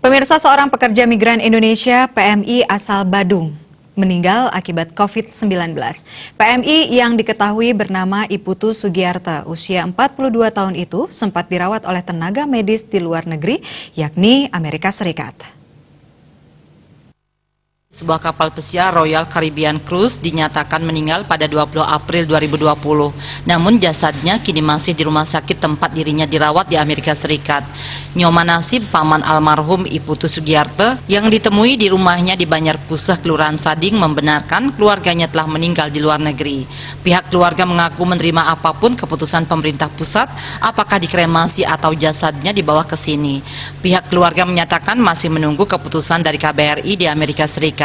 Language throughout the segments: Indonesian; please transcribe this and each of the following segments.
Pemirsa, seorang pekerja migran Indonesia PMI asal Badung meninggal akibat COVID-19. PMI yang diketahui bernama Iputu Sugiarto, usia 42 tahun itu sempat dirawat oleh tenaga medis di luar negeri, yakni Amerika Serikat. Sebuah kapal pesiar Royal Caribbean Cruise dinyatakan meninggal pada 20 April 2020. Namun jasadnya kini masih di rumah sakit tempat dirinya dirawat di Amerika Serikat. Nyoman Nasib, paman almarhum Iputu Sugiarto, yang ditemui di rumahnya di Banjarpuseh, Kelurahan Sading, membenarkan keluarganya telah meninggal di luar negeri. Pihak keluarga mengaku menerima apapun keputusan pemerintah pusat, apakah dikremasi atau jasadnya dibawa ke sini. Pihak keluarga menyatakan masih menunggu keputusan dari KBRI di Amerika Serikat.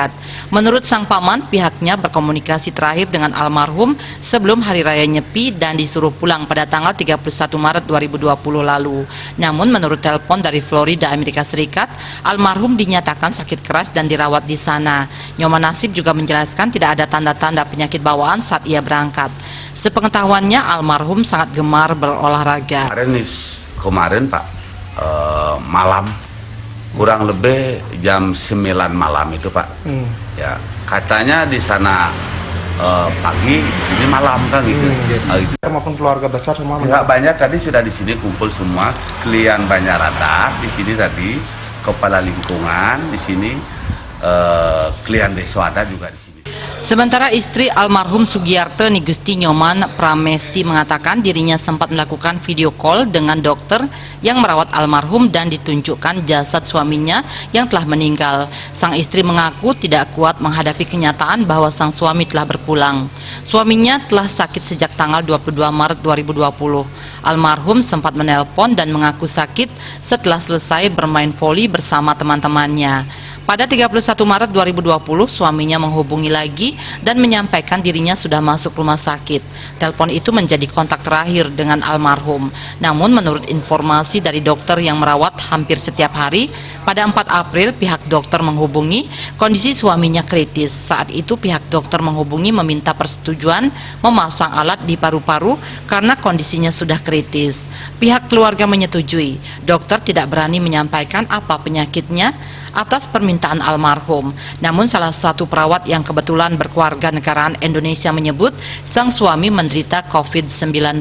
Menurut sang paman, pihaknya berkomunikasi terakhir dengan almarhum sebelum Hari Raya Nyepi dan disuruh pulang pada tanggal 31 Maret 2020 lalu. Namun menurut telepon dari Florida, Amerika Serikat, almarhum dinyatakan sakit keras dan dirawat di sana. Nyoman Nasib juga menjelaskan tidak ada tanda-tanda penyakit bawaan saat ia berangkat. Sepengetahuannya, almarhum sangat gemar berolahraga. Kemarin Pak, malam kurang lebih jam 9 malam itu Pak. Ya, katanya di sana pagi, sini malam kan gitu. Gitu. Maupun keluarga besar semua. Enggak banyak, tadi sudah di sini kumpul semua, klien Banjarata di sini tadi, kepala lingkungan di sini, klien Deswada juga di sini. Sementara istri almarhum Sugiarto, Nigusti Nyoman Pramesti, mengatakan dirinya sempat melakukan video call dengan dokter yang merawat almarhum dan ditunjukkan jasad suaminya yang telah meninggal. Sang istri mengaku tidak kuat menghadapi kenyataan bahwa sang suami telah berpulang. Suaminya telah sakit sejak tanggal 22 Maret 2020. Almarhum sempat menelpon dan mengaku sakit setelah selesai bermain voli bersama teman-temannya. Pada 31 Maret 2020, suaminya menghubungi lagi dan menyampaikan dirinya sudah masuk rumah sakit. Telepon itu menjadi kontak terakhir dengan almarhum. Namun menurut informasi dari dokter yang merawat hampir setiap hari, pada 4 April pihak dokter menghubungi, kondisi suaminya kritis. Saat itu pihak dokter menghubungi meminta persetujuan memasang alat di paru-paru karena kondisinya sudah kritis. Pihak keluarga menyetujui. Dokter tidak berani menyampaikan apa penyakitnya atas permintaan almarhum. Namun salah satu perawat yang kebetulan berkeluarga negaraan Indonesia menyebut sang suami menderita COVID-19.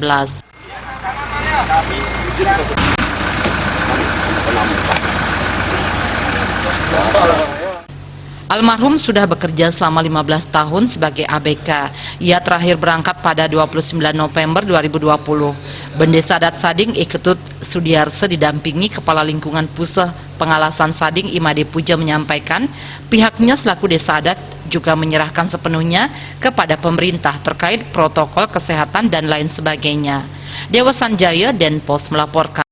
Almarhum sudah bekerja selama 15 tahun sebagai ABK. Ia terakhir berangkat pada 29 November 2020. Bendesa Adat Sading Iketut Sudiarse didampingi Kepala Lingkungan Puseh Pengalasan Sading Imade Puja menyampaikan pihaknya selaku desa adat juga menyerahkan sepenuhnya kepada pemerintah terkait protokol kesehatan dan lain sebagainya. Dewa Sanjaya, Denpos melaporkan.